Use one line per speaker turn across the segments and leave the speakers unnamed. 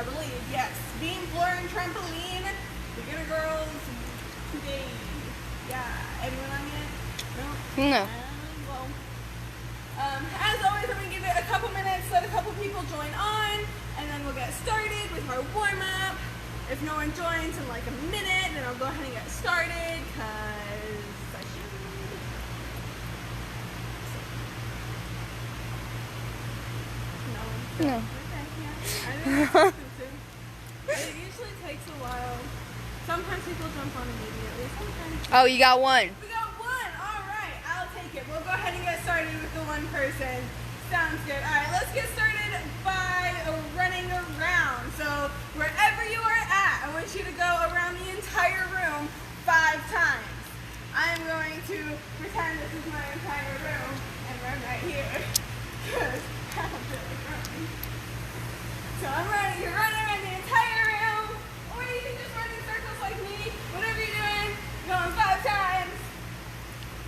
I believe. Yes. Beam, floor, and trampoline. Beginner girls today. Yeah. Everyone on yet? No.
No.
Well, as always, I'm gonna give it a couple minutes, let a couple people join on, and then we'll get started with our warm-up. If no one joins in like a minute, then I'll go ahead and get started, because I should. No.
No.
Okay, yeah. I don't know. It usually takes a while. Sometimes people jump on immediately. Sometimes.
Oh, you got one.
We got one. All right, I'll take it. We'll go ahead and get started with the one person. Sounds good. All right, let's get started by running around. So wherever you are at, I want you to go around the entire room 5 times. I'm going to pretend this is my entire room and run right here. Because I don't feel like running. So you're running around the entire room, or you can just run in circles like me. Whatever you're doing, going 5 times.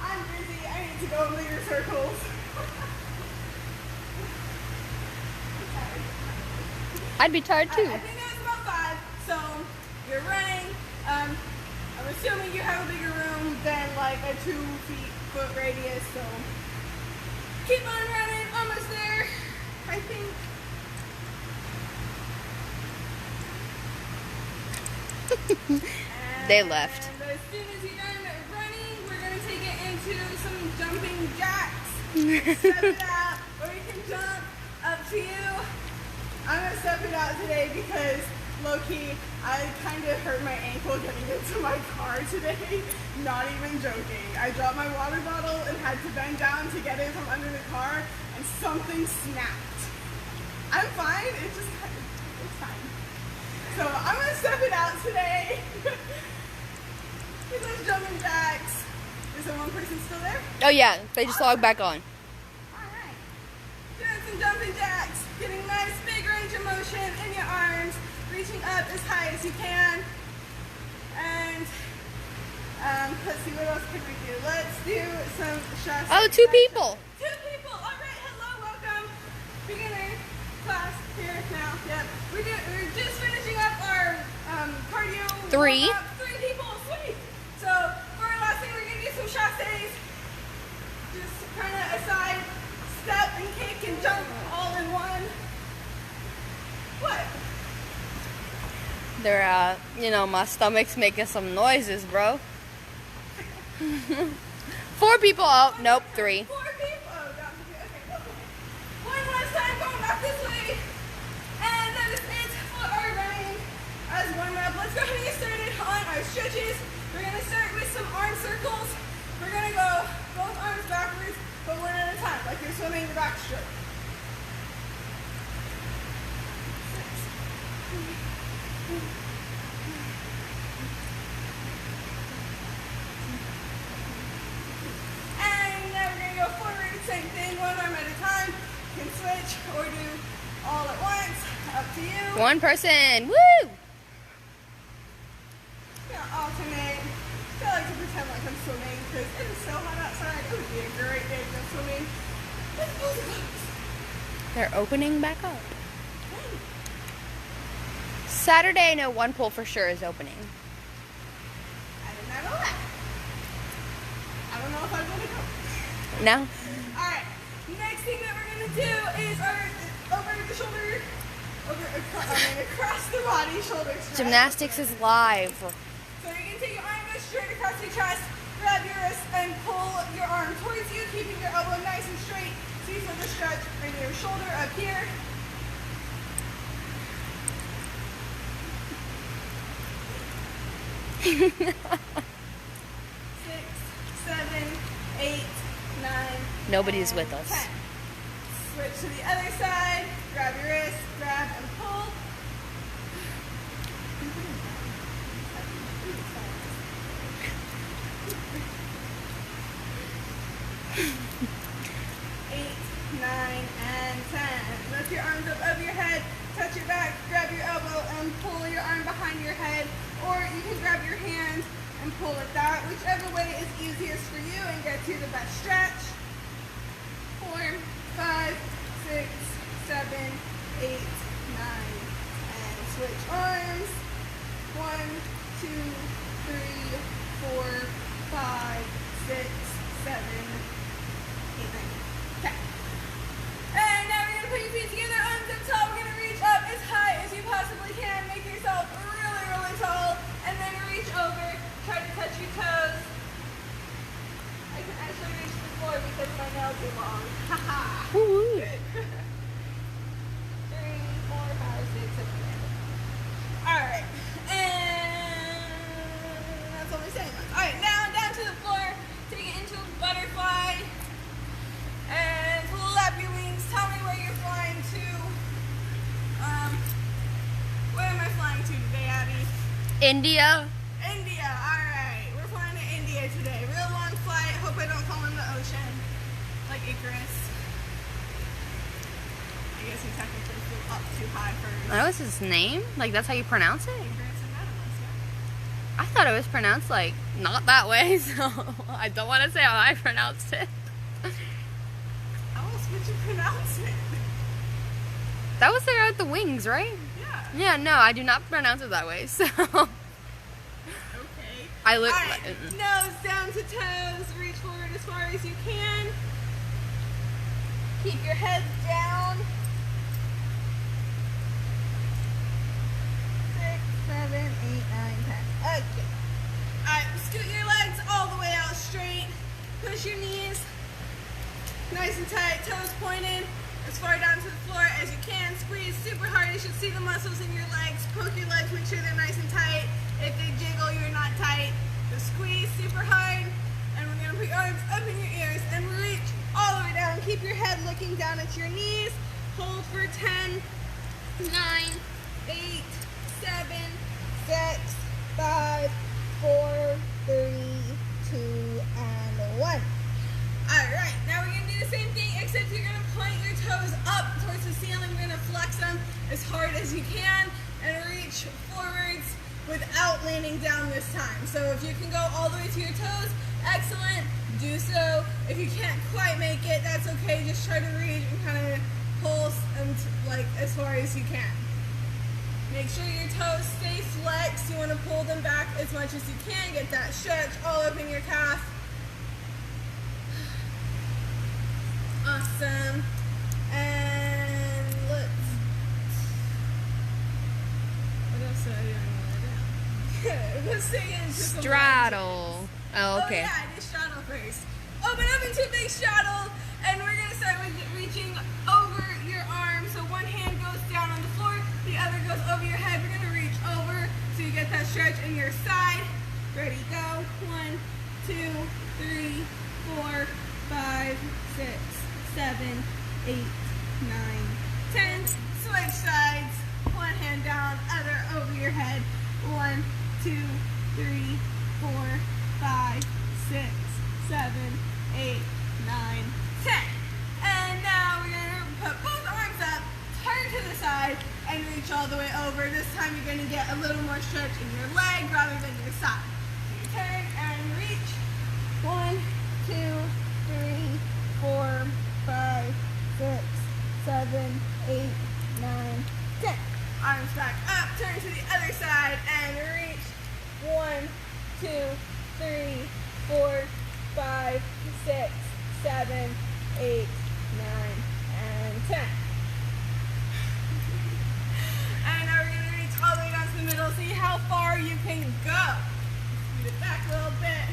I'm busy. I need to go in bigger circles.
I'd be tired too.
I think that's about 5. So you're running. I'm assuming you have a bigger room than like a 2-foot radius. So keep on running. Almost there. I think.
They left.
And as soon as you're done running, we're going to take it into some jumping jacks. Step it out, or you can jump, up to you. I'm going to step it out today because, low-key, I kind of hurt my ankle getting into my car today. Not even joking. I dropped my water bottle and had to bend down to get it from under the car, and something snapped. I'm fine. It's fine. So I'm going to step it out today. Get those jumping jacks. Is there one person still there?
Oh yeah, they just logged back on.
Alright. Doing some jumping jacks. Getting nice big range of motion in your arms. Reaching up as high as you can. And let's see, what else can we do? Let's do some shots.
Oh, 2 people.
2 people. Alright, hello, welcome. Beginner class here now. Yep. We're just finishing up our cardio.
3.
warm-up. 3 people, sweet. So for our last thing, we're gonna do some chassés. Just kind of a side step and kick and jump all in one. What?
They're, my stomach's making some noises, bro. 4 people. Oh, nope, 3.
4 people. Oh, got me. Okay, go. One last time, going back this way. And that is it for our running as warm-up. Let's go ahead and get started on our stretches. We're going to start with some arm circles. We're going to go both arms backwards, but one at a time, like you're swimming the backstroke. 6. And now we're going to go forward, same thing, one arm at a time. You can switch or do all at once, up to you.
1 person. Woo!
Alternate. I like to pretend like I'm swimming because it is so hot outside. It would be a great day to go swimming.
They're opening back up. Saturday, I know one pool for sure is opening.
I did not know that. I don't know if I'm going to go.
No?
Alright. Next thing that we're going to do is our across the body shoulder stretch.
Gymnastics is live.
So you're going to take your arm, go straight across your chest, grab your wrist, and pull your arm towards you, keeping your elbow nice and straight. So you feel the stretch in your shoulder up here. 6, 7, 8, 9.
Nobody's with us.
10. Switch to the other side. Grab your wrist, grab and pull. 8, 9, and 10. Lift your arms up over your head, touch your back, grab your elbow, and pull your arm behind your head. Or you can grab your hand and pull it that, whichever way is easiest for you and gets you the best stretch. 4, 5, 6, 7, 8, 9, and switch arms. 1, 2, 3, 4, 5, 6, 7, 8, 9, 10. And now we're going to put your feet together, arms up tall. We're going to reach up as high as you possibly can. Make yourself really, really tall. And then reach over. Try to touch your toes. I can actually reach the floor because my nails are long. Haha. 3, 4, 5, 6, 7, 8. Alright. And that's all we're saying. Alright, now down to the floor. Take it into a butterfly. And flap your wings. Tell me where you're flying to. Where am I flying to today, Abby?
India.
India. Alright. We're flying to India today. Real long flight. Hope I don't fall in the ocean. Like Icarus. I guess he technically flew up too high first.
That was his name? Like, that's how you pronounce it?
Icarus and Madamus, yeah.
I thought it was pronounced, like, not that way, so I don't want to say how I pronounced it.
How else would you pronounce it?
That was there at the wings, right?
Yeah.
Yeah, no, I do not pronounce it that way, so...
Okay.
I look
Alright, nose down to toes. Reach forward as far as you can. Keep your head down. 6, 7, 8, 9, 10. Okay. Alright, scoot your legs all the way out straight. Push your knees nice and tight, toes pointed as far down to the floor as you can. Squeeze super hard. You should see the muscles in your legs. Poke your legs, make sure they're nice and tight. If they jiggle, you're not tight. So squeeze super hard. And we're going to put your arms up in your ears and reach all the way down. Keep your head looking down at your knees. Hold for 10, 9, 8, 7, 6, 5, 4, 3, 2, and 1. Alright, now we're going to do the same thing, except you're going to point your toes up towards the ceiling. We're going to flex them as hard as you can and reach forwards without landing down this time. So if you can go all the way to your toes, excellent, do so. If you can't quite make it, that's okay. Just try to reach and kind of pulse them like as far as you can. Make sure your toes stay flexed. You want to pull them back as much as you can. Get that stretch all up in your calf. Awesome. And what else did I do? Let's take it into some
straddle. Oh, okay.
Oh yeah, I did straddle first. Open up into a big straddle, and we're gonna start with reaching over your arm. So one hand goes down on the floor, the other goes over your head. We're gonna reach over so you get that stretch in your side. Ready, go. 1, 2, 3, 4, 5, 6, 7, 8, 9, 10. Switch sides. One hand down, other over your head. 1, 2, 3, 4, 5, 6, 7, 8, 9, 10. And now we're going to put both arms up, turn to the side, and reach all the way over. This time you're going to get a little more stretch in your leg rather than your side. So you turn and reach. 1, 2, 3, 4, 5, 6, 7, 8, 9, 10. Arms back up, turn to the other side, and reach. 1, 2, 3, 4, 5, 6, 7, 8, 9, and 10. And now we're going to reach all the way down to the middle. See how far you can go. Scoot it back a little bit.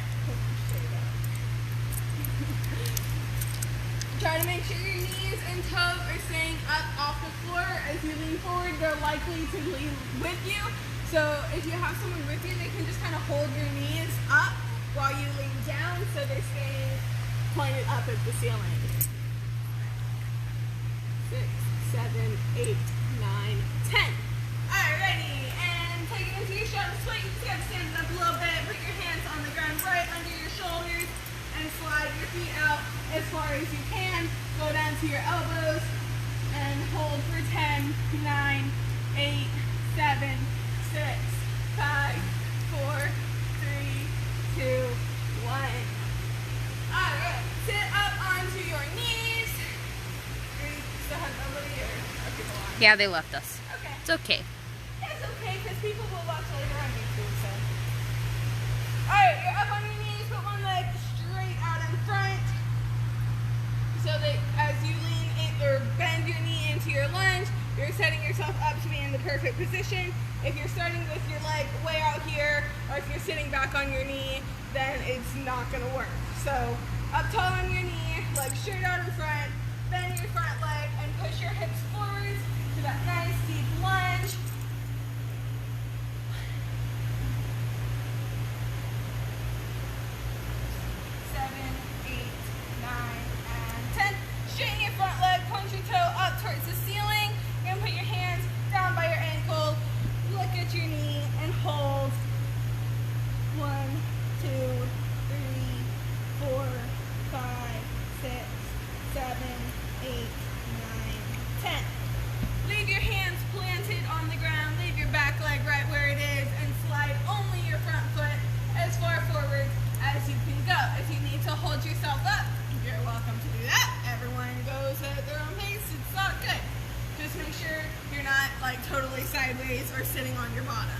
Try to make sure your knees and toes are staying up off the floor. As you lean forward, they're likely to lean with you. So if you have someone with you, they can just kind of hold your knees up while you lean down so they're staying pointed up at the ceiling. 6, 7, 8, 9, 10. Alrighty, and take it into your shoulder split. You just got to stand it up a little bit. Put your hands on the ground right under your shoulders and slide your feet out as far as you can. Go down to your elbows and hold for 10, 9, 8, 7, 6, 5, 4, 3, 2, 1. Alright, sit up onto your knees. You still have nobody here? Okay, go on.
Yeah, they left us.
Okay.
It's okay.
Yeah, so people will watch later on YouTube, so. Alright, you're up on your knees, put one leg straight out in front. So that as you lean in or bend your knee into your lunge, you're setting yourself up to be in the perfect position. If you're starting with your leg way out here, or if you're sitting back on your knee, then it's not gonna work. So up tall on your knee, leg straight out in front, bend your front leg and push your hips forwards to that nice deep lunge. 7, 8, 9, and 10. Straighten your front leg, point your toe up towards the ceiling. You're gonna put your hands down by your ankle, look at your knee, and hold. 1, 2, 3, 4, 5, 6, 7, 8, 9, 10. Leave your hands planted on the ground. Leave your back leg right where it is and slide only your front foot as far forward as you can go. If you need to hold yourself up, you're welcome to do that. Everyone goes at their own pace. It's not good. Just make sure you're not like totally sideways or sitting on your bottom.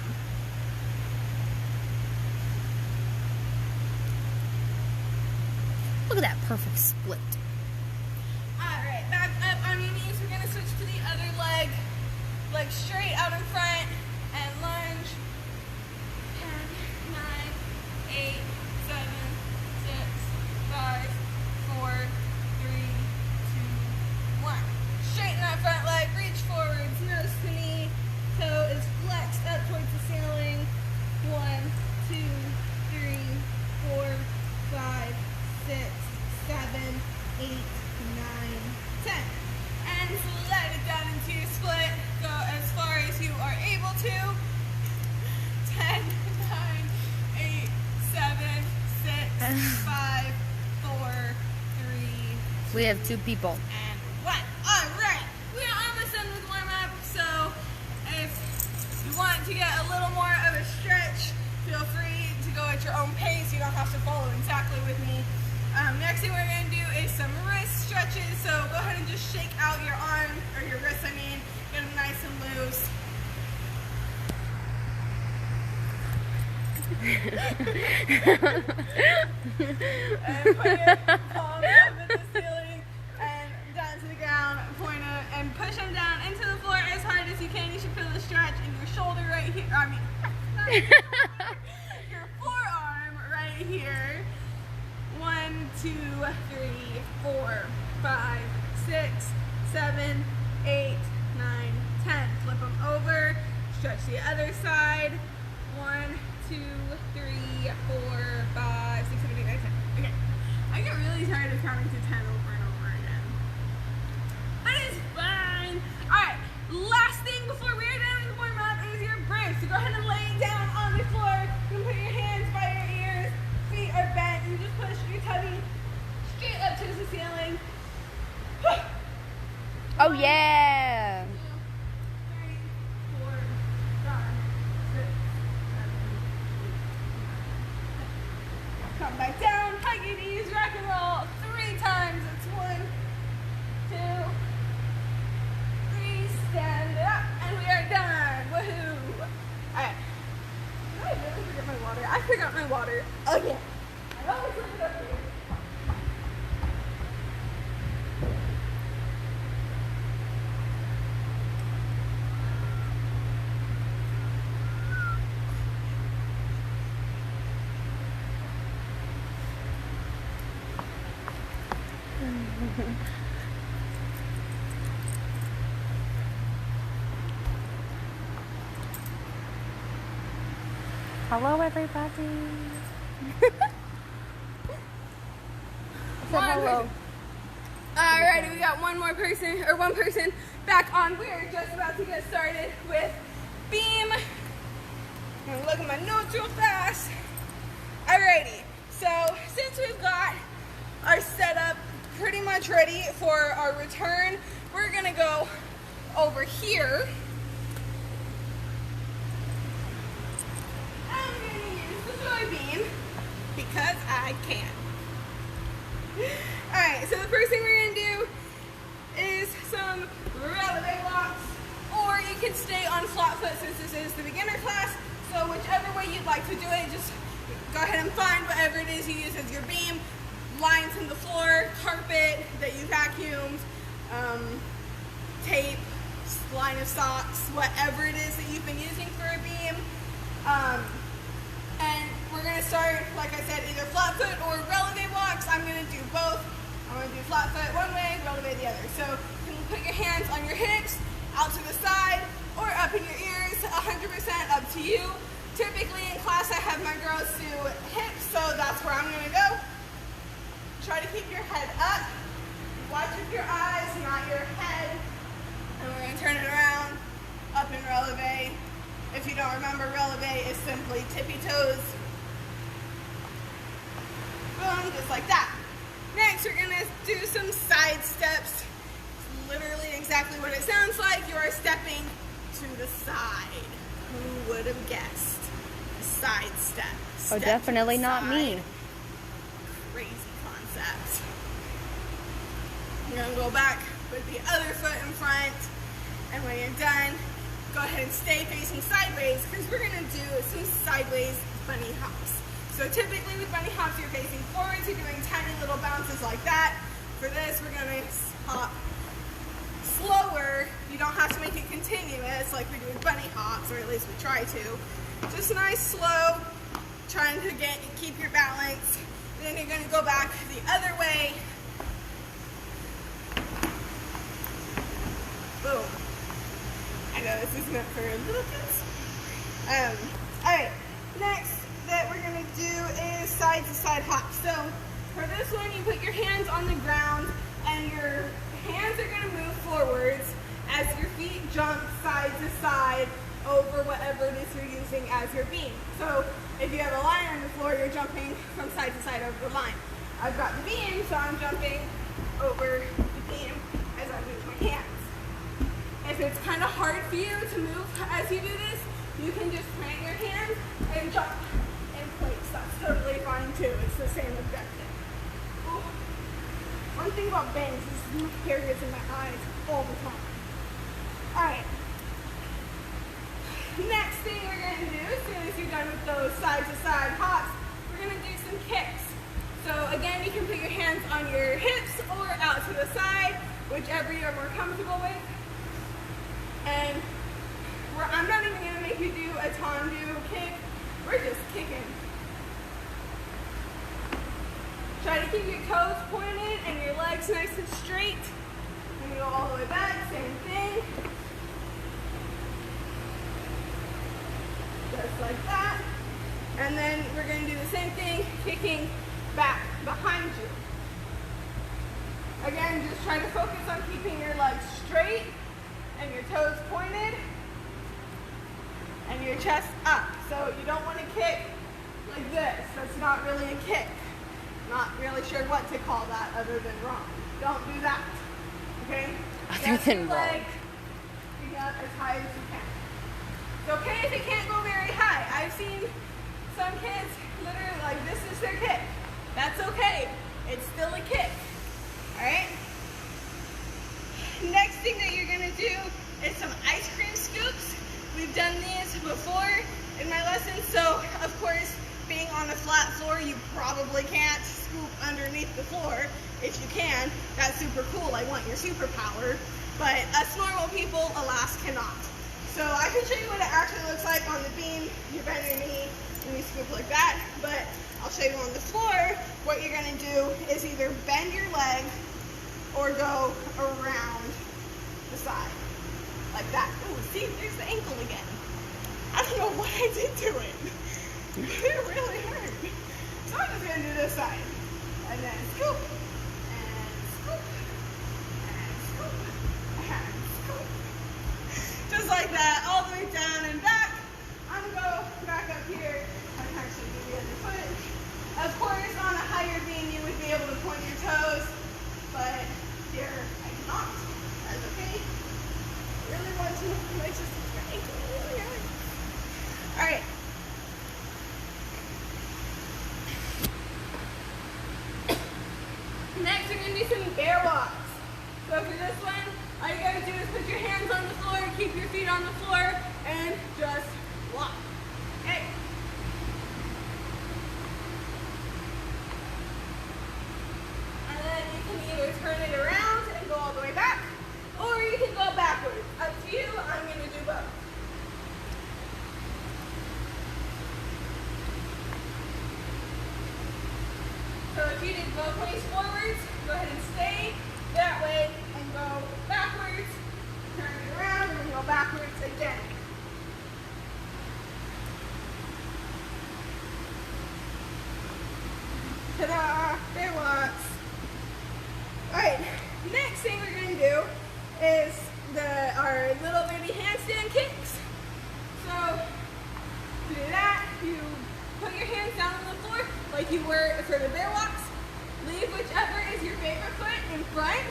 Look at that perfect split.
Alright, back up on your knees. We're going to switch to the other leg. Leg straight out in front and lunge. 10, 9, 8, 7, 6, 5, 4, 3, 2, 1. Straighten that front leg, reach forwards, nose to knee. Toe is flexed up towards the ceiling. 1, 2, 3, 4, 5, 6, 7, 8, 9, 10. And slide it down into your split. Go as far as you are able to. 10, 9, 8, 7, 6, 5, 4, 3,
We have 2 people.
and 1. Alright, we are almost done with warm up, so if you want to get a little more of a stretch, feel free to go at your own pace. You don't have to follow exactly with me. Next thing we're going to do is some wrist stretches, so go ahead and just shake out your arm, or your wrist I mean, get them nice and loose. And put your palm up at the ceiling and down to the ground, point it, and push them down into the floor as hard as you can. You should feel the stretch in your shoulder right here, I mean, not your shoulder, your forearm right here. 1, 2, 3, 4, 5, 6, 7, 8, 9, 10. Flip them over, stretch the other side. 1, 2, 3, 4, 5, 6, 7, 8, 9, 10. Okay. I get really tired of counting to 10 over and over again. But it's fine. Alright, last thing before we're done with the warm up is your bridge. So go ahead and lay down on the floor. You can put your hands by your ears, feet are bent, and you just push your tummy straight up to the ceiling.
Oh yeah!
2, 3, 4, 5, 6, 7, 8, 9, 10. Come back down, hug your knees, rock and roll 3 times. It's 1, 2, 3, stand it up, and we are done. Woohoo! Alright. Did I really forget my water? I forgot my water again. I always leave it up here.
Hello, everybody. Hello.
Alrighty, we got one person back on. We are just about to get started with beam. I'm gonna look at my notes real fast. Alrighty, so since we've got our setup pretty much ready for our return, we're gonna go over here. I'm gonna use the soybean because I can. Alright, so the first thing we're going to do is some releve locks, or you can stay on flat flat foot since this is the beginner class. So whichever way you'd like to do it, just go ahead and find whatever it is you use as your beam. Lines in the floor, carpet that you vacuumed, tape, line of socks, whatever it is that you've been using for a beam. And we're going to start, like I said, either flat foot or releve walks. I'm going to do both. I'm going to do flat foot one way, releve the other. So you can put your hands on your hips, out to the side, or up in your ears, 100% up to you. Typically in class I have my girls do hips, so that's where I'm going to go. Try to keep your head up. Watch with your eyes, not your head. And we're going to turn it around, up and releve. If you don't remember, releve is simply tippy toes. Boom, just like that. Next, we're going to do some side steps. It's literally exactly what it sounds like. You are stepping to the side. Who would have guessed? A side step.
Oh, definitely not me.
Crazy concept. You're going to go back with the other foot in front. And when you're done, go ahead and stay facing sideways because we're going to do some sideways bunny hops. So typically with bunny hops, you're facing forwards. You're doing tiny little bounces like that. For this, we're going to hop slower. You don't have to make it continuous like we do with bunny hops, or at least we try to. Just nice, slow, trying to keep your balance. Then you're going to go back the other way. Boom. I know this is meant for little kids. Alright, next that we're going to do is side to side hop. So for this one, you put your hands on the ground and your hands are going to move forwards as your feet jump side to side over whatever it is you're using as your beam. So if you have a line on the floor, you're jumping from side to side over the line. I've got the beam, so I'm jumping over the beam as I move my hands. If it's kind of hard for you to move as you do this, you can just plant your hands and jump in place. That's totally fine too. It's the same objective. Ooh. One thing about bangs is hair gets in my eyes all the time. Alright. Next thing we're going to do, as soon as you're done with those side to side hops, we're going to do some kicks. So again, you can put your hands on your hips or out to the side, whichever you're more comfortable with. And I'm not even going to make you do a tendu kick. We're just kicking. Try to keep your toes pointed and your legs nice and straight. And you go all the way back, same thing. Just like that. And then we're going to do the same thing, kicking back behind you. Again, just try to focus on keeping your legs straight and your toes pointed and your chest up. So you don't want to kick like this. That's not really a kick. Not really sure what to call that other than wrong. Don't do that. Okay?
Other than wrong.
Leg, feet up as high as you can. It's okay if it can't go very high. I've seen some kids literally like this is their kick. That's okay. It's still a kick. Alright? Next thing that you're going to do is some ice cream scoops. We've done these before in my lessons, so of course being on a flat floor you probably can't scoop underneath the floor. If you can, that's super cool. I want your superpower. But us normal people, alas, cannot. So I can show you what it actually looks like on the beam. You bend your knee and you scoop like that, but I'll show you on the floor. What you're going to do is either bend your leg or go around the side, like that. Ooh, see, there's the ankle again. I don't know what I did to it, but it really hurt. So I'm just gonna do this side, and then scoop, and scoop, and scoop, and scoop. Just like that, all the way down and back. I'm gonna go back up here. I can actually do the other foot. Of course, on a higher beam, you would be able to point your toes, but here I cannot. That's okay. I really want to. My sister's ankle really hurt. All right. Next, we're gonna do some bear walks. So for this one, all you gotta do is put your hands on the floor, keep your feet on the floor, and just walk. Okay? And then you can either turn it around and go all the way back, or you can go backwards. Up to you. I'm going to do both. So if you did both ways forwards, go ahead and stay that way and go backwards, turn it around, and then go backwards again. Ta-da! There was. Alright, next thing we're going to do is our little baby handstand kicks. So, to do that, you put your hands down on the floor like you were for the bear walks. Leave whichever is your favorite foot in front.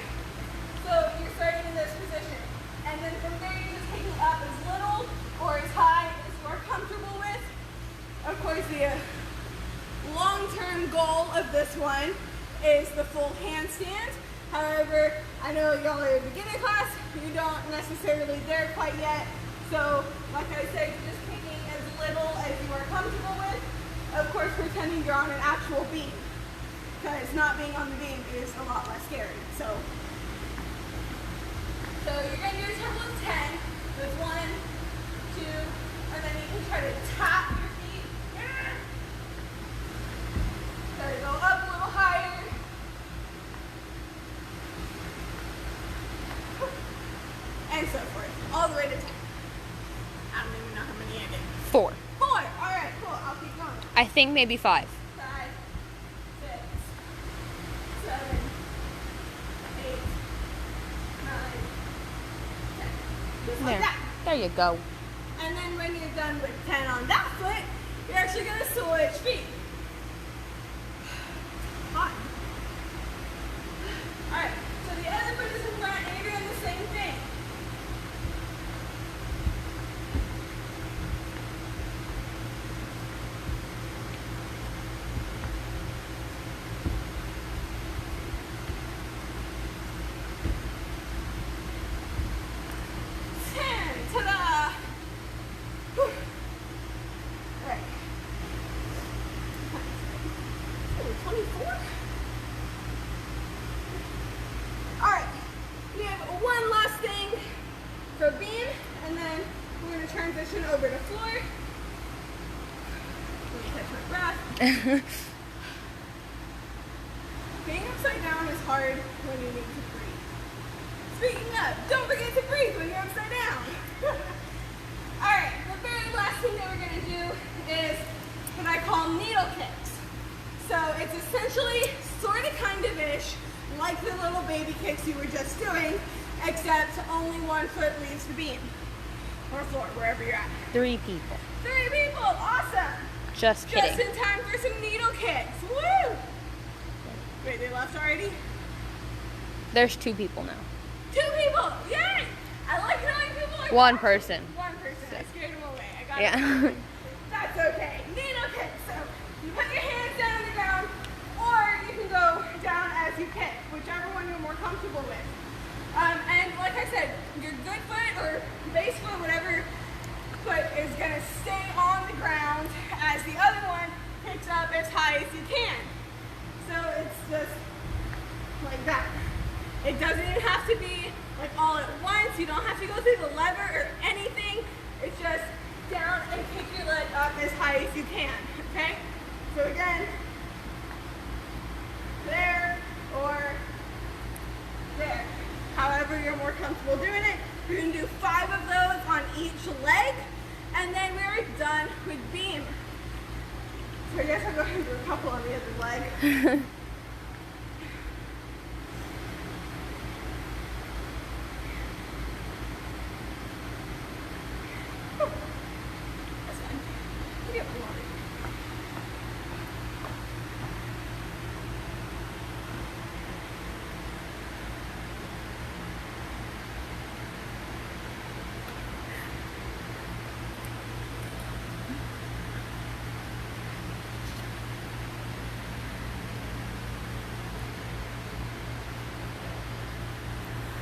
So you're starting in this position. And then from there you're just taking up as little or as high as you are comfortable with. Of course, the long-term goal of this one is the full handstand. However, I know y'all are in beginner class, you don't necessarily there quite yet. So, like I said, you're just picking as little as you are comfortable with. Of course, pretending you're on an actual beam, because not being on the beam is a lot less scary. So you're going to do a total of 10 with 1, 2, and then you can try to tap your feet. Try to go up a little higher. And so forth, all the way to 10. I don't even know how many I did.
4.
4, all right, cool, I'll keep going.
I think maybe 5.
5, 6, 7, 8, 9, 10. Just like
There.
that.
There you go.
And then when you're done with 10 on that foot, you're actually going to switch feet. Fun. Alright, so the other foot is in front and you're doing the same thing. Ta-da! Whew. All right. Ooh, 24? All right. We have one last thing for beam, and then we're going to transition over to floor. Let me catch my breath. Being upside down is hard when you need to breathe. Speaking of, don't forget to breathe when you're upside down. Alright, the very last thing that we're going to do is what I call needle kicks. So it's essentially sort of kind of ish like the little baby kicks you were just doing, except only one foot leaves the beam or floor, wherever you're at.
3 people.
3 people, awesome.
Just kidding.
Just in time for some needle kicks. Woo! Wait, they left already?
There's 2 people now.
2 people! Yay! I like knowing people are
One
watching.
person.
One person. I scared him away. I got
Yeah.
it. That's okay. Needle kick. So you put your hands down on the ground, or you can go down as you kick, whichever one you're more comfortable with. And like I said, your good foot or base foot, whatever foot, is going to stay on the ground as the other one picks up as high as you can. So it's just like that. It doesn't even have to be like all at once. You don't have to go through the lever or anything. It's just down and kick your leg up as high as you can, okay? So again, there or there. However you're more comfortable doing it. You're gonna do 5 of those on each leg, and then we're done with beam. So I guess I'll go ahead and do a couple on the other leg.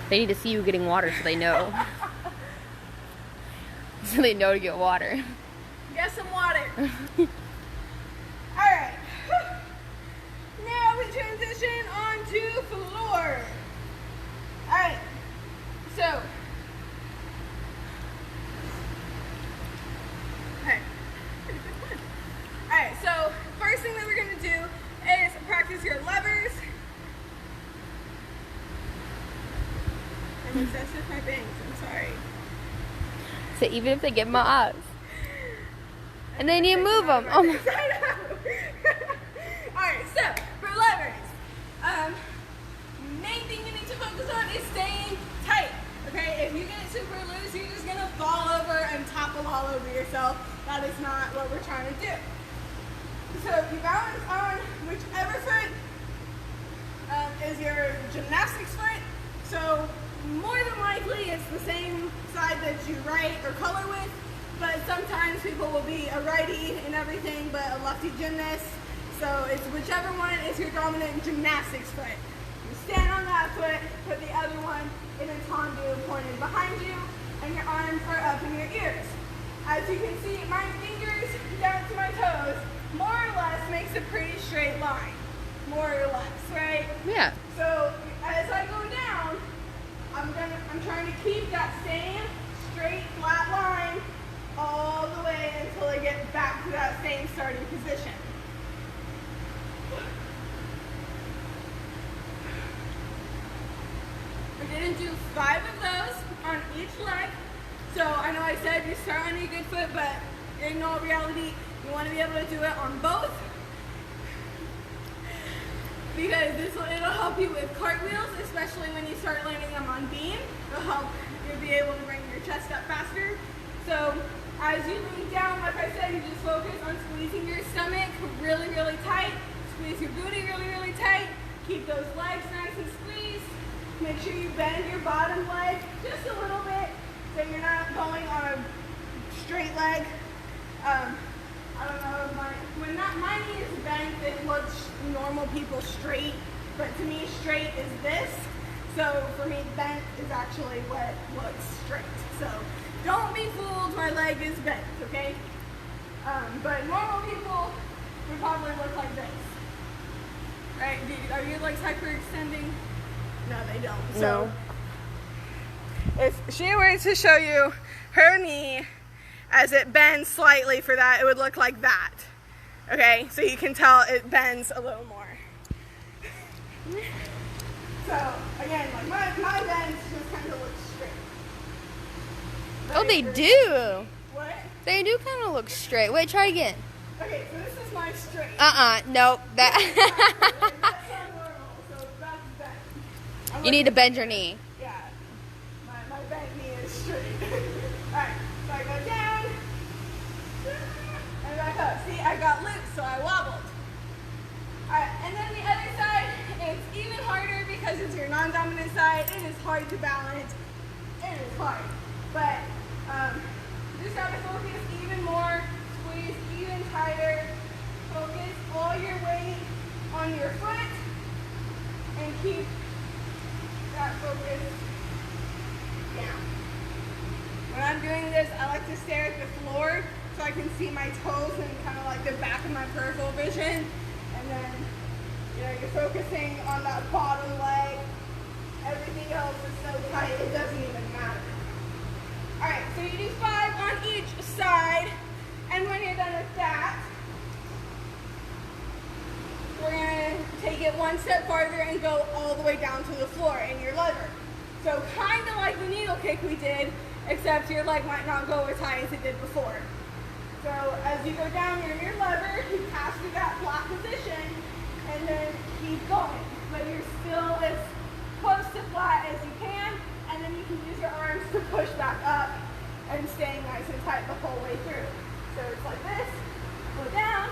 They need to see you getting water so they know. So they know to get water.
Get some water. Alright. Now we transition onto floor. Alright. So. Alright, so first thing that we're going to do is practice your levers. I'm obsessed with my bangs, I'm sorry.
So even if they get my eyes. And then you move them. Oh my.
Alright, so for levers, main thing you need to focus on is staying tight. Okay, if you get it super loose, you're just gonna fall over and topple all over yourself. That is not what we're trying to do. So if you balance on whichever foot is your gymnastics foot, so more than likely it's the same side that you write or color with, but sometimes people will be a righty and everything, but a lefty gymnast. So it's whichever one is your dominant gymnastics foot. You stand on that foot, put the other one in a tendu pointed behind you, and your arms are up in your ears. As you can see, my fingers down to my toes more or less makes a pretty straight line. More or less, right?
Yeah.
So as I go down, I'm trying to keep that same straight flat line all the way until I get back to that same starting position. We're going to do 5 of those on each leg. So I know I said you start on your good foot, but in all reality, you want to be able to do it on both. Because it'll help you with cartwheels, especially when you start landing them on beam. It'll help you be able to bring your chest up faster. So as you lean down, like I said, you just focus on squeezing your stomach really, really tight. Squeeze your booty really, really tight. Keep those legs nice and squeezed. Make sure you bend your bottom leg just a little bit so you're not going on a straight leg. I don't know, when my knee is bent, it looks normal people straight, but to me straight is this. So for me, bent is actually what looks straight. So don't be fooled, my leg is bent, okay? But normal people would probably look like this. Right? Are your legs hyperextending? No, they don't. So if she were to show you her knee as it bends slightly for that, it would look like that. Okay, so you can tell it bends a little more. So again, like my bends just kind of look straight.
Oh, they do.
What?
They do kind of look straight. Wait, try again.
Okay, so this is my straight.
Nope.
That's not normal, so that's bent.
You need to bend your knee.
Yeah, my bent knee is straight. Alright, so I go down, and back up. See, I got loose, so I wobbled. Alright, and then the other side, it's even harder because it's your non-dominant side. It is hard to balance. It is hard. But you just gotta focus even more, squeeze even tighter, focus all your weight on your foot, and keep that focus down. When I'm doing this, I like to stare at the floor so I can see my toes and kind of like the back of my peripheral vision. And then, you're focusing on that bottom leg. Everything else is so tight, it doesn't even matter. Alright, so you do 5 on each side. And when you're done with that, we're going to take it one step farther and go all the way down to the floor in your lever. So kind of like the needle kick we did, except your leg might not go as high as it did before. So as you go down here in your lever, you pass through that flat position and then keep going. But you're still as close to flat as you can, and then you can use your arms to push back up and staying nice and tight the whole way through. So it's like this, go down,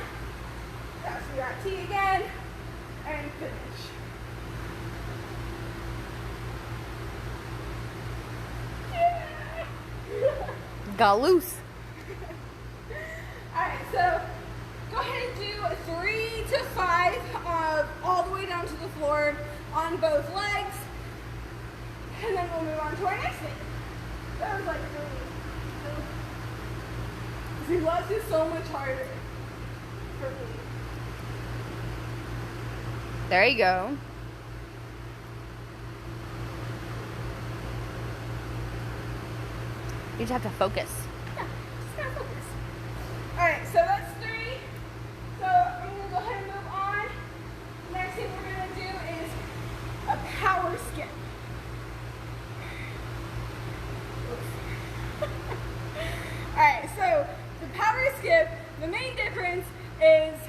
pass through that T again, and finish.
Got loose.
Alright, so go ahead and do 3 to 5 all the way down to the floor on both legs. And then we'll move on to our next thing. That was like 3, 2, Pilates is so much harder for me.
There you go. You just have to focus.
Yeah, just gotta focus. Alright, so that's 3. So I'm gonna go ahead and move on. Next thing we're gonna do is a power skip. Alright, so the power skip, the main difference is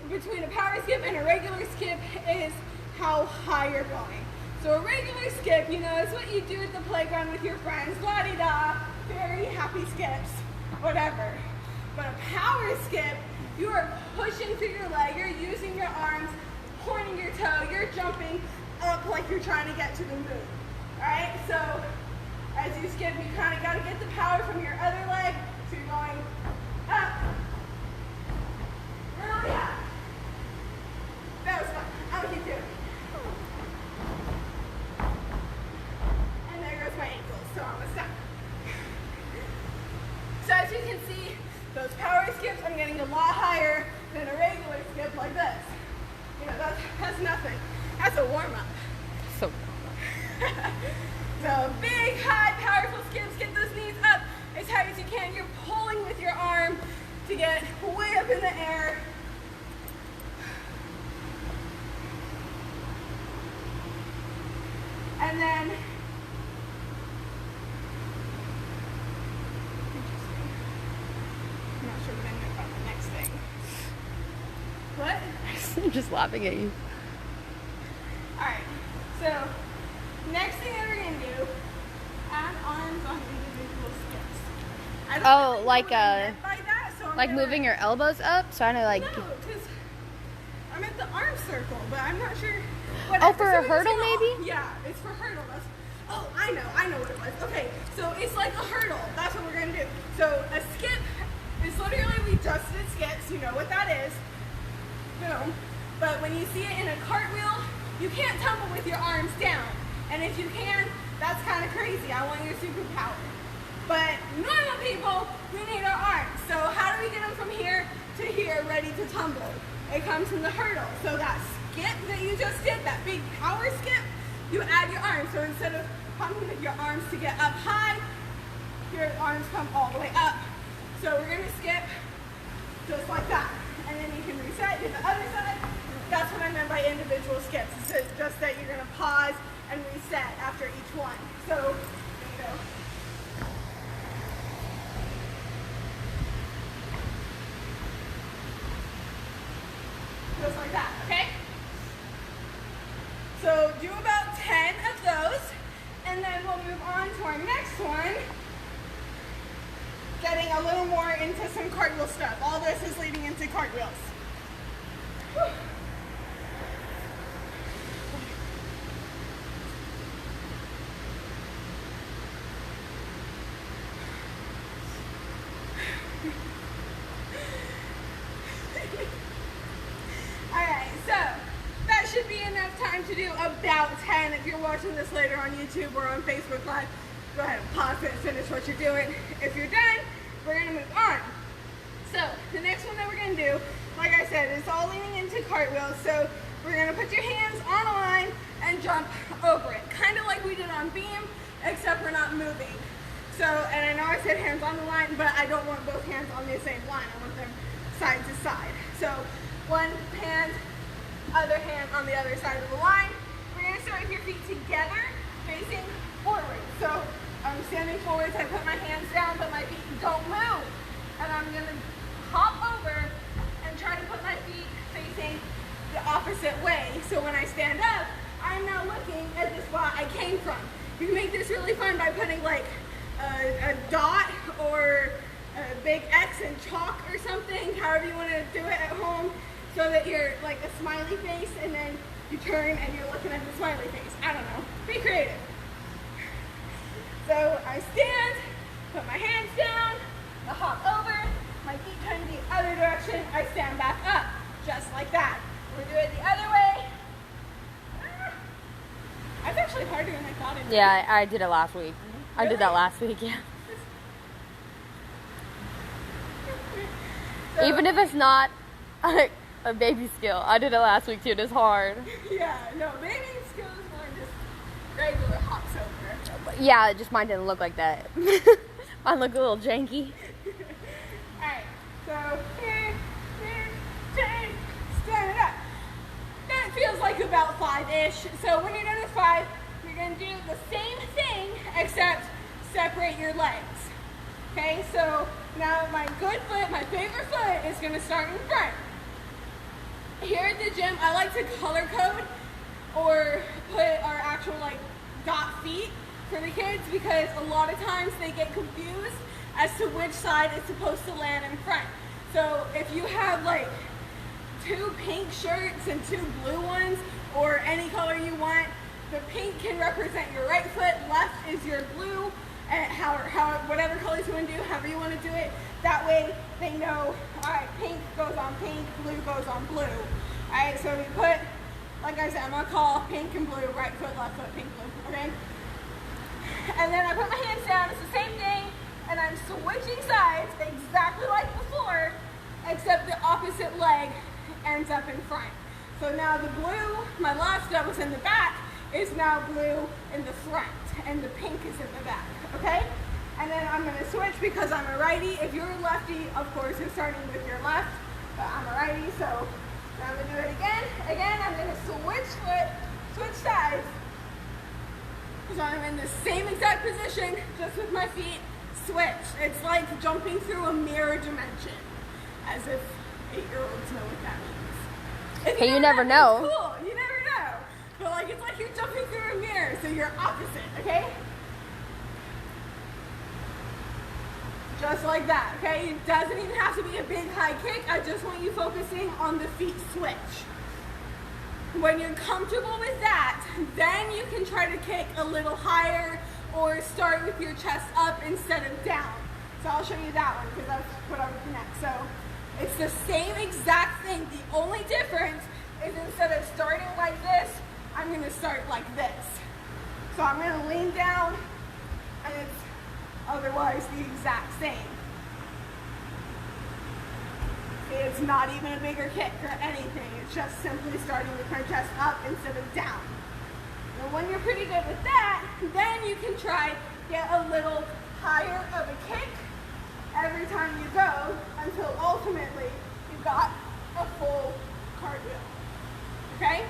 between a power skip and a regular skip is how high you're going. So a regular skip, you know, is what you do at the playground with your friends, la-di-da, very happy skips, whatever. But a power skip, you are pushing through your leg, you're using your arms, pointing your toe, you're jumping up like you're trying to get to the moon. Alright, so as you skip, you kind of got to get the power from your other leg, so you're going up, really up. That was fun. I'll keep doing it. And there goes my ankles, so I'm gonna stop. So as you can see, those power skips, I'm getting a lot higher than a regular skip like this. You know, that's nothing. That's a warm-up.
So.
So big, high, powerful skips. Get those knees up as high as you can. You're pulling with your arm to get way up in the air. And then, interesting. I'm not sure what I know about the next thing. What?
I'm just laughing at you.
Alright, so next thing that we're going to do, add arms on individual skips. I don't really know
like
what I meant by that, so I'm
like
gonna,
moving your elbows up, trying to like.
No, because I'm at the arm circle, but I'm not sure.
Oh, for
So
a hurdle,
it's
maybe?
Yeah, it's for hurdle. Oh, I know what it was. Okay, so it's like a hurdle. That's what we're going to do. So a skip is literally, we just did skips. You know what that is. Boom. But when you see it in a cartwheel, you can't tumble with your arms down. And if you can, that's kind of crazy. I want your superpower. But normal people, we need our arms. So how do we get them from here to here ready to tumble? It comes from the hurdle. So that skip that you just did, that big power skip, you add your arms. So instead of pumping with your arms to get up high, your arms come all the way up. So we're going to skip just like that. And then you can reset to the other side. That's what I meant by individual skips. It's just that you're going to pause and reset after each one. So, there you go. Just like that, okay? So do about 10 of those, and then we'll move on to our next one, getting a little more into some cartwheel stuff. All this is leading into cartwheels. Whew. Alright, so that should be enough time to do about 10. If you're watching this later on YouTube or on Facebook Live, go ahead and pause it and finish what you're doing. If you're done, we're going to move on. So the next one that we're going to do, like I said, it's all leaning into cartwheels. So we're going to put your hands on a line and jump over it. Kind of like we did on beam, except we're not moving. So, and I know I said hands on the line, but I don't want both hands on the same line. I want them side to side. So one hand, other hand on the other side of the line. We're going to start with your feet together, facing forward. So I'm standing forwards, I put my hands down, but my feet don't move. And I'm going to hop over and try to put my feet facing the opposite way. So when I stand up, I'm now looking at the spot I came from. You can make this really fun by putting like a dot or a big X in chalk or something, however you want to do it at home, so that you're like a smiley face and then you turn and you're looking at the smiley face. I don't know. Be creative. So I stand, put my hands down, I hop over, my feet turn the other direction, I stand back up, just like that. We'll do it the other way. That's actually harder than I thought it would.
Yeah, I did it last week. I
Really?
did that last week, yeah.
So,
Even if it's not a baby skill. I did it last week too. It is hard.
Yeah, no, baby skill is more just regular hops over.
Yeah, just mine didn't look like that. Mine looked a little janky.
Alright, so stand it up. That feels like about 5-ish. So when you're done with 5, you're going to do the same thing except separate your legs. Okay, so now my good foot, my favorite foot, is going to start in front. Here at the gym, I like to color code or put our actual like dot feet for the kids because a lot of times they get confused as to which side is supposed to land in front. So if you have like 2 pink shirts and 2 blue ones or any color you want, the pink can represent your right foot, left is your blue, and whatever colors you want to do, however you want to do it. That way they know, all right, pink goes on pink, blue goes on blue. All right, so we put, like I said, I'm going to call pink and blue, right foot, left foot, pink, blue, okay? And then I put my hands down, it's the same thing, and I'm switching sides exactly like before, except the opposite leg ends up in front. So now the blue, my left that was in the back, is now blue in the front, and the pink is in the back, okay? And then I'm going to switch because I'm a righty. If you're a lefty, of course, you're starting with your left, but I'm a righty, so now I'm going to do it again. Again, I'm going to switch sides. So I'm in the same exact position, just with my feet switch. It's like jumping through a mirror dimension, as if 8-year-olds know what that means. If
Hey, you never know.
It's cool, you never know. But like, it's like you're jumping through a mirror, so you're opposite, okay? Just like that, okay? It doesn't even have to be a big high kick. I just want you focusing on the feet switch. When you're comfortable with that, then you can try to kick a little higher or start with your chest up instead of down. So I'll show you that one because that's what I would connect. So it's the same exact thing. The only difference is instead of starting like this, I'm going to start like this. So I'm going to lean down and it's otherwise the exact same. It's not even a bigger kick or anything. It's just simply starting with my chest up instead of down. And when you're pretty good with that, then you can try get a little higher of a kick every time you go until ultimately you've got a full cartwheel. Okay?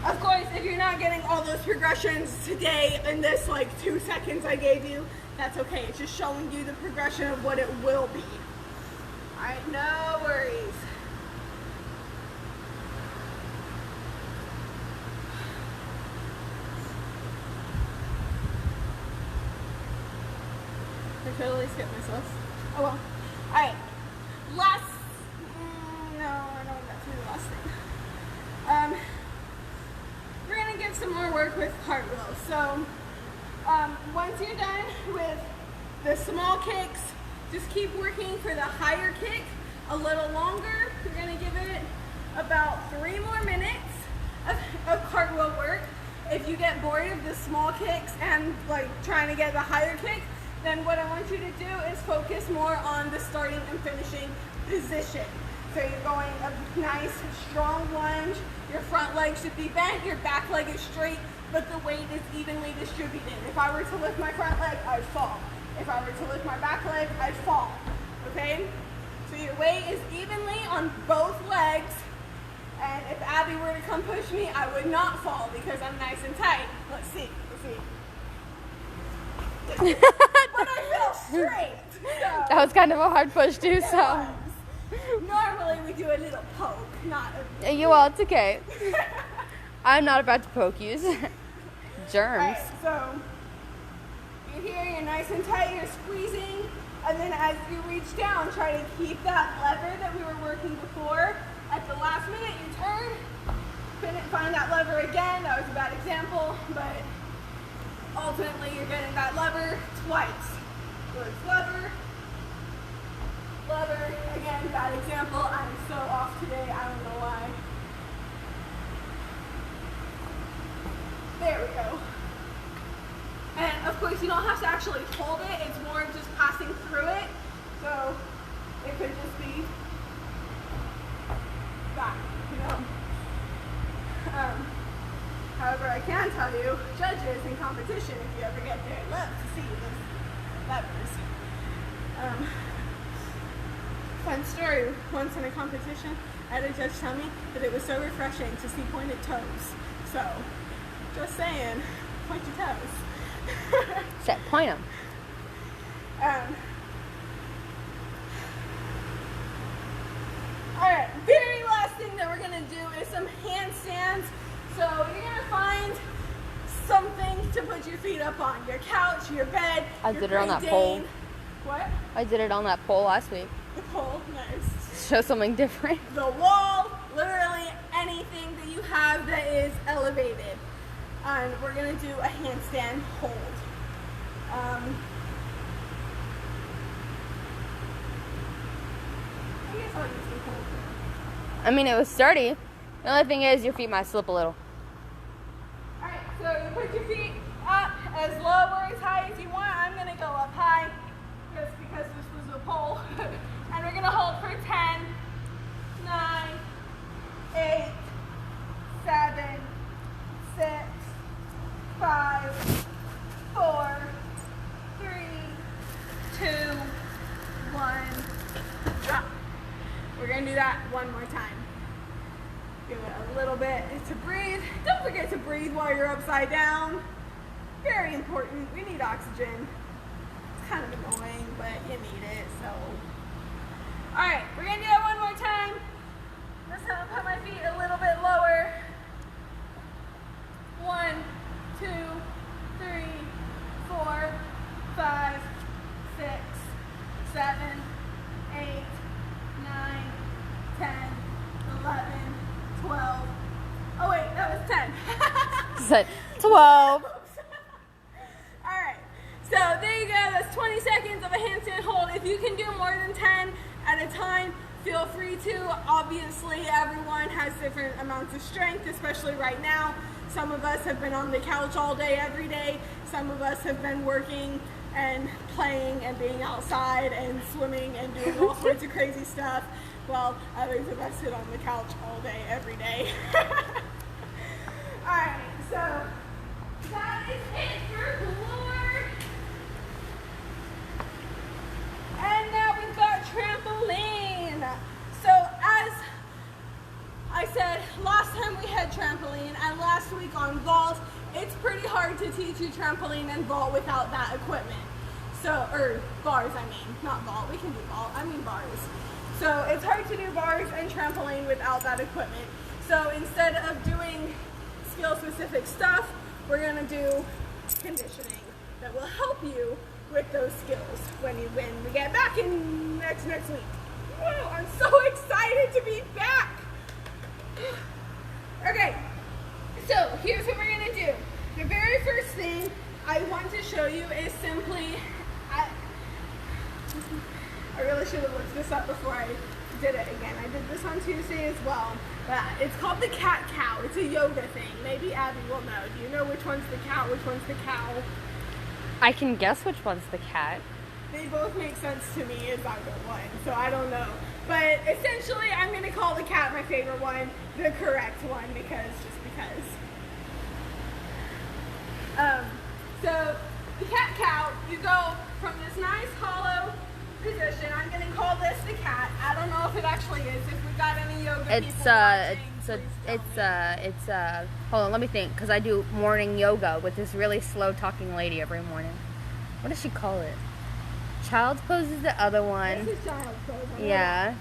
Of course, if you're not getting all those progressions today in this like 2 seconds I gave you, that's okay. It's just showing you the progression of what it will be. All right, no worries. I totally skipped myself. Oh well. All right. Last. No, I don't think that's really the last thing. We're gonna get some more work with cartwheels. So once you're done with the small kicks, just keep working for the higher kick a little longer. We're gonna give it about 3 more minutes of cartwheel work. If you get bored of the small kicks and like trying to get the higher kick, then what I want you to do is focus more on the starting and finishing position. So you're going a nice strong lunge, your front leg should be bent, your back leg is straight, but the weight is evenly distributed. If I were to lift my front leg, I'd fall. If I were to lift my back leg, I'd fall, okay? So your weight is evenly on both legs, and if Abby were to come push me, I would not fall because I'm nice and tight. Let's see. But I feel straight. So.
That was kind of a hard push too, so.
Normally we do a little poke, not a...
Well, it's okay. I'm not about to poke you. Germs.
Right, so you're here, you're nice and tight, you're squeezing, and then as you reach down, try to keep that lever that we were working before. At the last minute, you turn, couldn't find that lever again, that was a bad example, but ultimately you're getting that lever twice. So it's lever, lever, again, bad example, I'm so off today, I don't know why. There we go. And of course, you don't have to actually hold it. It's more of just passing through it. So it could just be that, you know. However, I can tell you, judges in competition, if you ever get there, love to see this levers. Fun story, once in a competition, I had a judge tell me that it was so refreshing to see pointed toes. So, just saying, point your toes.
Set, point them.
Alright, very last thing that we're going to do is some handstands. So you're going to find something to put your feet up on. Your couch, your bed,
I did it on that pole.
What?
I did it on that pole last week.
The pole, nice.
Show something different.
The wall, literally anything that you have that is elevated. And we're going to do a handstand hold. I guess I'll use the hold.
I mean, it was sturdy. The only thing is your feet might slip a little.
Alright, so you put your feet up as low or as high as you want. I'm going to go up high just because this was a pole. And we're going to hold for 10, 9, 8, 7, 6, 5, 4, 3, 2, 1, drop. We're going to do that one more time. Give it a little bit to breathe. Don't forget to breathe while you're upside down. Very important. We need oxygen. It's kind of annoying, but you need it, so. Alright, we're going to do that one more time. This time I'll put my feet a little bit lower. 1, 2, 3, 4, 5, 6, 7, 8, 9, 10, 11, 12. Oh wait, that was 10.
Said 12.
Alright, so there you go. That's 20 seconds of a handstand hold. If you can do more than 10 at a time, feel free to. Obviously, everyone has different amounts of strength, especially right now. Some of us have been on the couch all day, every day. Some of us have been working and playing and being outside and swimming and doing all sorts of crazy stuff. Well, others of us sit on the couch all day, every day. Alright, so that is it for core. And now we've got trampoline. So as I said, last time we had trampoline and last week on vault, it's pretty hard to teach you trampoline and vault without that equipment. So, or bars I mean, not vault, we can do vault, I mean bars. So it's hard to do bars and trampoline without that equipment. So instead of doing skill-specific stuff, we're gonna do conditioning that will help you with those skills when we get back in next week. Whoa, I'm so excited to be back. Okay, so here's what we're gonna do. The very first thing I want to show you is simply, I really should have looked this up before I did it again. I did this on Tuesday as well. But it's called the cat-cow. It's a yoga thing. Maybe Abby will know. Do you know which one's the cat, which one's the cow?
I can guess which one's the cat.
They both make sense to me as either one, so I don't know. But essentially, I'm going to call the cat my favorite one, the correct one, just because. So, the cat-cow, you go from this nice hollow position. I'm going to call this the cat. I don't know if it actually is. If we've got any yoga people watching,
hold on, let me think, because I do morning yoga with this really slow talking lady every morning. What does she call it? Child's pose is the other one.
This is child's pose.
Yeah.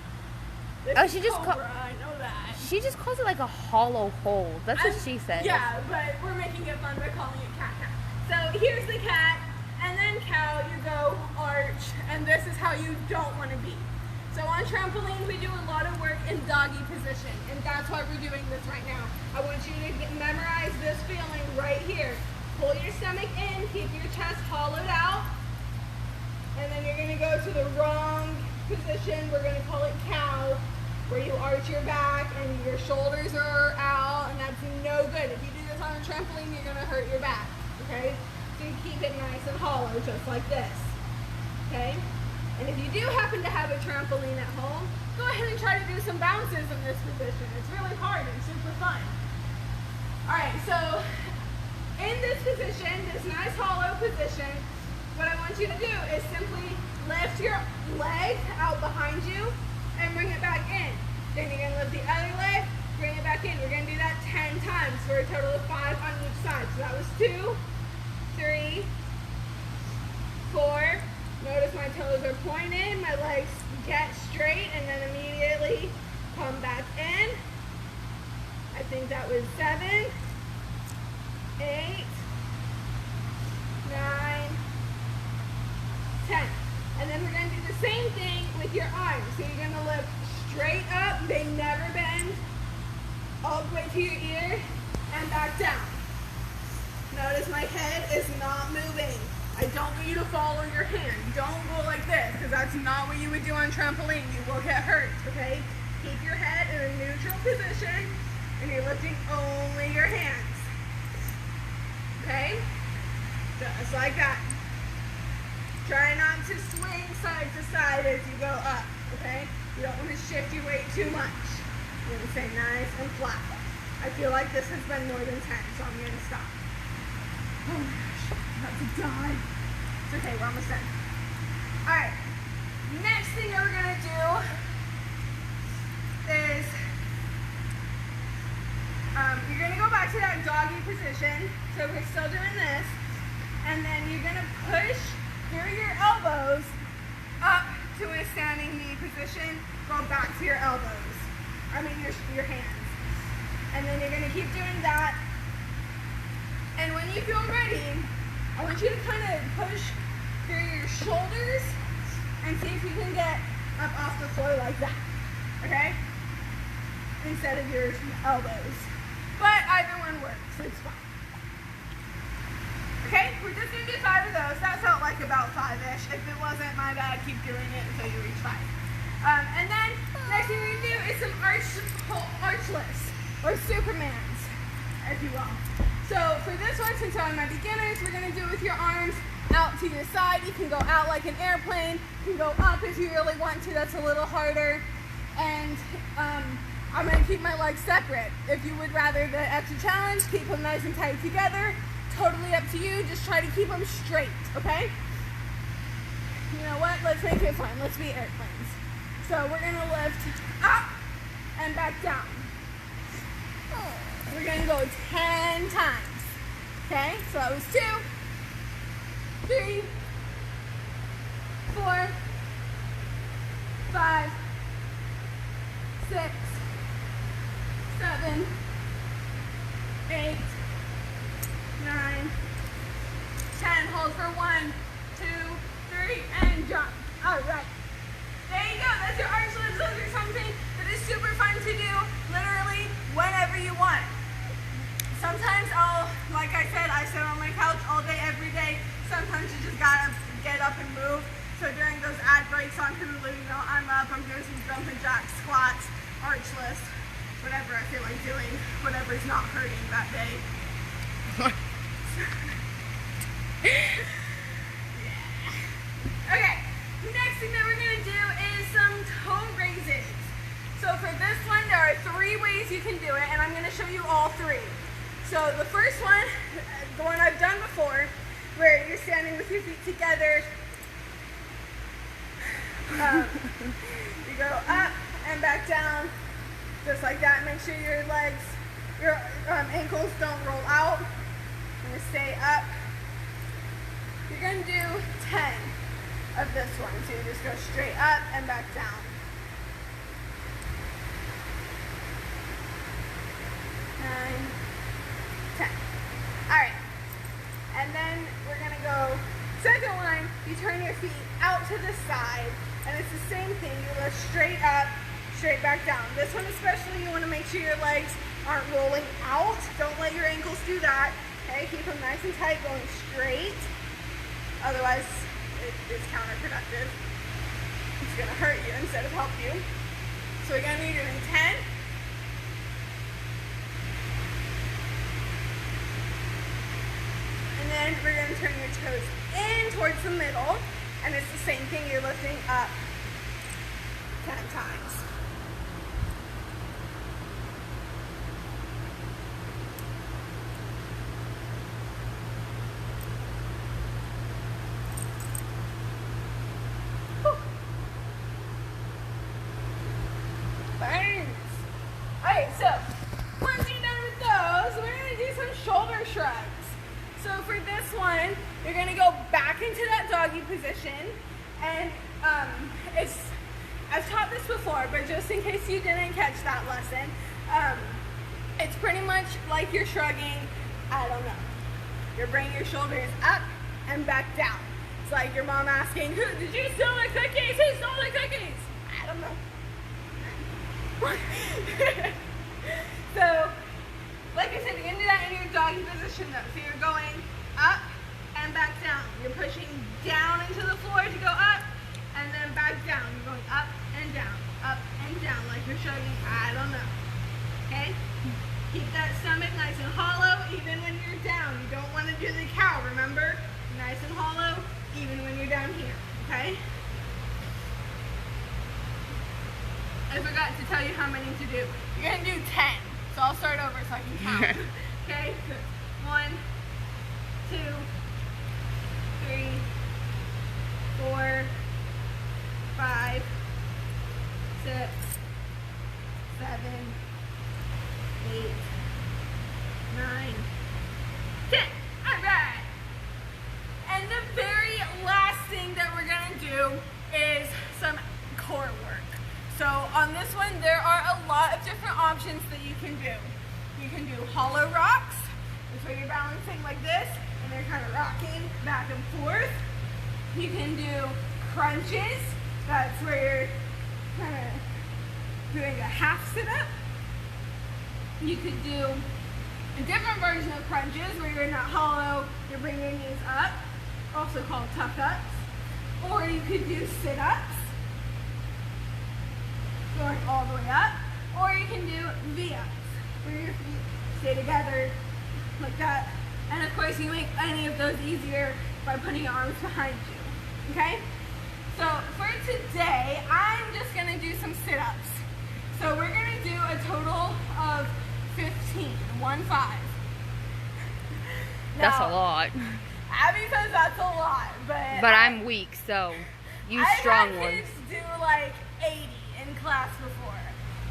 This
she
is
just
cobra, I know that.
She just calls it like a hollow hold. That's what she said.
Yeah, but we're making it fun by calling it cat-cow. So here's the cat, and then cow, you go arch, and this is how you don't want to be. So on trampoline, we do a lot of work in doggy position, and that's why we're doing this right now. I want you to memorize this feeling right here. Pull your stomach in, keep your chest hollowed out, and then you're going to go to the wrong position. We're going to call it cow, where you arch your back and your shoulders are out, and that's no good. If you do this on a trampoline, you're going to hurt your back, okay? to keep it nice and hollow, just like this. Okay? And if you do happen to have a trampoline at home, go ahead and try to do some bounces in this position. It's really hard and super fun. Alright, so in this position, this nice hollow position, what I want you to do is simply lift your leg out behind you and bring it back in. Then you're going to lift the other leg, bring it back in. We're going to do that 10 times for a total of 5 on each side. So that was 2, 3, 4. Notice my toes are pointed, my legs get straight, and then immediately come back in. I think that was 7, 8, 9, 10. And then we're going to do the same thing with your arms. So you're going to lift straight up, they never bend, all the way to your ear, and back down. Notice my head is not moving. I don't want you to follow your hand. Don't go like this, because that's not what you would do on trampoline. You will get hurt, okay? Keep your head in a neutral position, and you're lifting only your hands. Okay? Just like that. Try not to swing side to side as you go up, okay? You don't want to shift your weight too much. You're going to stay nice and flat. I feel like this has been more than 10, so I'm going to stop. Oh my gosh, I'm about to die. It's okay, we're almost done. Alright, next thing that we're going to do is you're going to go back to that doggy position. So we're still doing this. And then you're going to push through your elbows up to a standing knee position. Go back to your elbows. I mean your hands. And then you're going to keep doing that. And when you feel ready, I want you to kind of push through your shoulders and see if you can get up off the floor like that. Okay? Instead of your elbows. But either one works. It's fine. Okay? We're just going to do 5 of those. That felt like about 5-ish. If it wasn't, my bad. Keep doing it until you reach 5. And then, next thing we're going to do is some archless, or Supermans, if you will. So for this one, since I'm my beginners, we're going to do it with your arms out to your side. You can go out like an airplane. You can go up if you really want to. That's a little harder. And I'm going to keep my legs separate. If you would rather the extra challenge, keep them nice and tight together. Totally up to you. Just try to keep them straight, okay? You know what? Let's make it fun. Let's be airplanes. So we're going to lift up and back down. We're going to go 10 times. Okay? So that was 2, 3, 4, 5, 6, 7, 8, 9, 10. Hold for 1, 2, 3, and jump. All right. There you go. That's your arch lifts. Those are something that is super fun to do literally whenever you want. Sometimes like I said, I sit on my couch all day, every day. Sometimes you just gotta get up and move. So during those ad breaks on Hulu, you know, I'm up, I'm doing some jumping jacks, squats, arch lifts, whatever I feel like doing, whatever's not hurting that day. Okay, next thing that we're gonna do is some toe raises. So for this one, there are 3 ways you can do it, and I'm gonna show you all 3. So the first one, the one I've done before, where you're standing with your feet together. You go up and back down, just like that. Make sure your legs, your ankles don't roll out. You're gonna stay up. You're gonna do 10 of this one. So you just go straight up and back down. 9, 10. Alright. And then we're going to go, second one, you turn your feet out to the side. And it's the same thing. You lift straight up, straight back down. This one especially, you want to make sure your legs aren't rolling out. Don't let your ankles do that. Okay, keep them nice and tight, going straight. Otherwise, it is counterproductive. It's going to hurt you instead of help you. So we're going to be doing 10. And then we're going to turn your toes in towards the middle, and it's the same thing. You're lifting up 10 times. Burns. Alright, so once you're done with those, we're going to do some shoulder shrugs. So for this one, you're going to go back into that doggy position, and I've taught this before, but just in case you didn't catch that lesson, it's pretty much like you're shrugging, I don't know. You're bringing your shoulders up and back down. It's like your mom asking, "Who did you steal the cookies? Who stole the cookies?" I don't know. So, like I said, you're going to do that in your doggy position though. So you're going up and back down. You're pushing down into the floor to go up, and then back down. You're going up and down, like you're shrugging, I don't know. Okay? Keep that stomach nice and hollow even when you're down. You don't want to do the cow, remember? Nice and hollow even when you're down here, okay? I forgot to tell you how many to do. You're going to do 10. So I'll start over so I can count. Okay? So 1, 2, 3, 4, 5, 6, 7, 8, 9, 10. Alright. And the very last thing that we're going to do is some core work. So on this one, there are a lot of different options that you can do. You can do hollow rocks, that's where you're balancing like this, and they're kind of rocking back and forth. You can do crunches, that's where you're kind of doing a half sit-up. You could do a different version of crunches, where you're not hollow, you're bringing your knees up, also called tuck-ups. Or you could do sit-ups, going all the way up, or you can do V-ups, where your feet stay together like that. And of course, you make any of those easier by putting your arms behind you, okay? So for today, I'm just gonna do some sit-ups. So we're gonna do a total of 15, 1, 5.
That's a
Now,
lot.
Abby says that's a lot,
But I'm weak, so use strong
I've
ones.
had kids do like 80 in class before.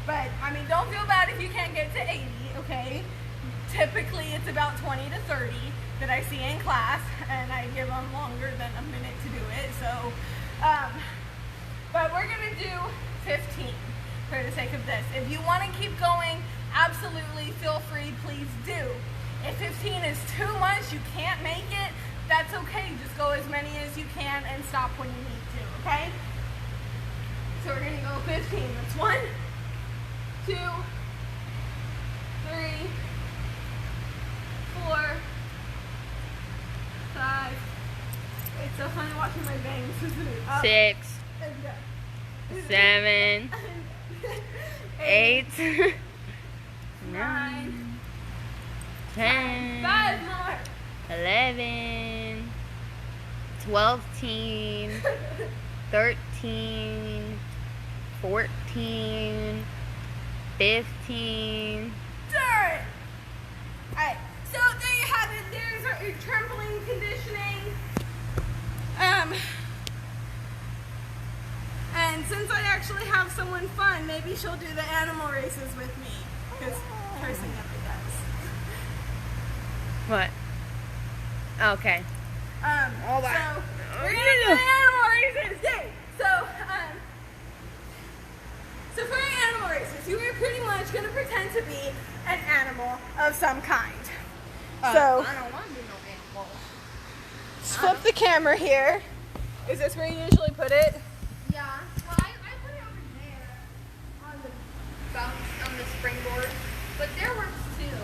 But, I mean, don't feel bad if you can't get to 80, okay? Typically, it's about 20 to 30 that I see in class, and I give them longer than a minute to do it, so, but we're gonna do 15 for the sake of this. If you want to keep going, absolutely feel free, please do. If 15 is too much, you can't make it, that's okay. Just go as many as you can and stop when you need to, okay? So we're gonna go 15. That's 1, 2, 3, 4, 5. It's so funny watching my bangs. Up
6,
and down.
7, 8,
9,
10,
5 more.
11, 12, 13, 14, 15.
Alright. Alright. So there you have it. There's your trampoline conditioning. And since I actually have someone fun, maybe she'll do the animal races with me. Because Kirsten never does.
What? Okay.
So we're gonna do the animal races. Yay! So for our animal races, you are pretty much gonna pretend to be an animal of some kind. So
I don't want to do no animal.
just flip the camera here. Is this where you usually put it?
Yeah. Well, I put it over there on the bounce on the springboard, but there works too.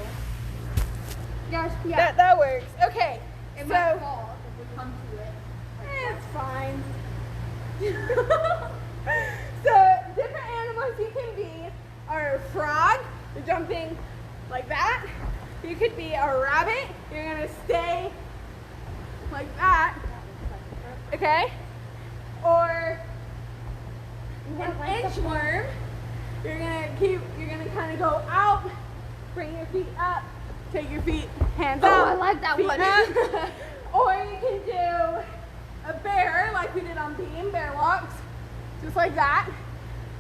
Yeah.
That works. Okay.
It
So
might fall if we come to it.
it's fine. So different animals you can be are a frog. You're jumping like that. You could be a rabbit. You're gonna stay like that, okay? Or an inchworm. You're gonna kind of go out, bring your feet up, take your feet, hands out.
I like that
feet
one.
up. Or you can do a bear like we did on beam, bear walks, just like that.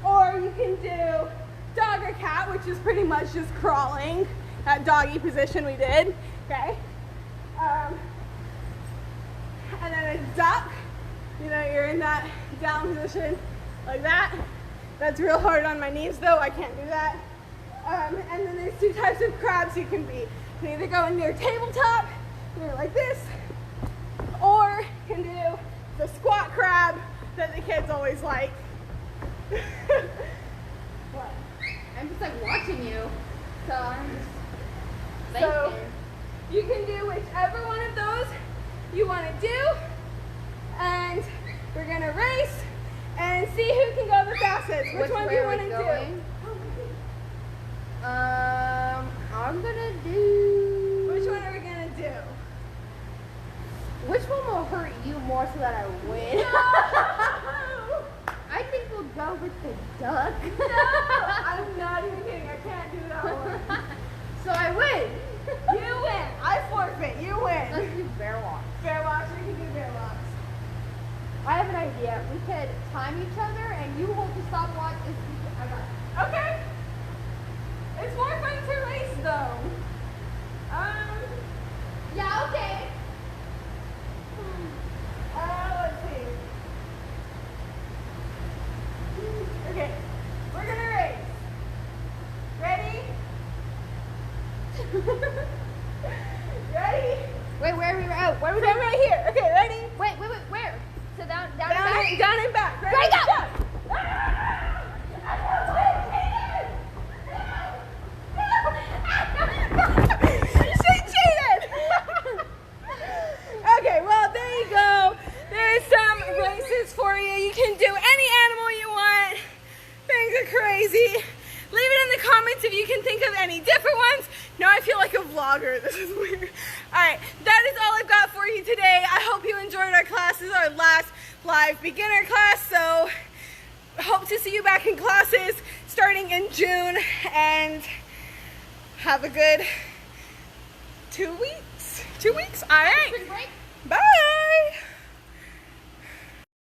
Or you can do dog or cat, which is pretty much just crawling, that doggy position we did, okay? And then a duck, you know, you're in that down position like that. That's real hard on my knees though, I can't do that. And then there's two types of crabs you can be. You can either go in your tabletop, you're like this, or you can do the squat crab that the kids always like. What?
I'm just like watching you, so I'm just
So
thinking.
you can do whichever one of those you want to do, and we're gonna race and see who can go the fastest. Which one do you want to do?
I'm gonna do.
Which one are we gonna do?
Which one will hurt you more so that I win?
No!
I think we'll go with the duck.
No! I'm not even kidding. I can't do that one.
So I win.
You win. I forfeit. You win.
Let's do bear walk.
Bear walks. We can do bear walks.
I have an idea. We could time each other, and you hold the stopwatch. I got it.
Okay. It's more fun to race though.
Yeah. Okay.
Let's see. Okay, we're gonna race. Ready? Ready?
Wait, where are we? Oh, where are we
Come
going?
right here. Okay, ready?
Wait, where? So down and
Down
back?
and, down and back. Ready?
Ready, go!
She cheated! Okay, well, there you go. There's some races for you. You can do any animal you want. Things are crazy. Leave it in the comments if you can think of any different ones. Now I feel like a vlogger. This is weird. Alright, that is all I've got for you today. I hope you enjoyed our class. This is our last live beginner class, so hope to see you back in classes starting in June, and have a good 2 weeks. 2 weeks? Alright.
Break.
Bye!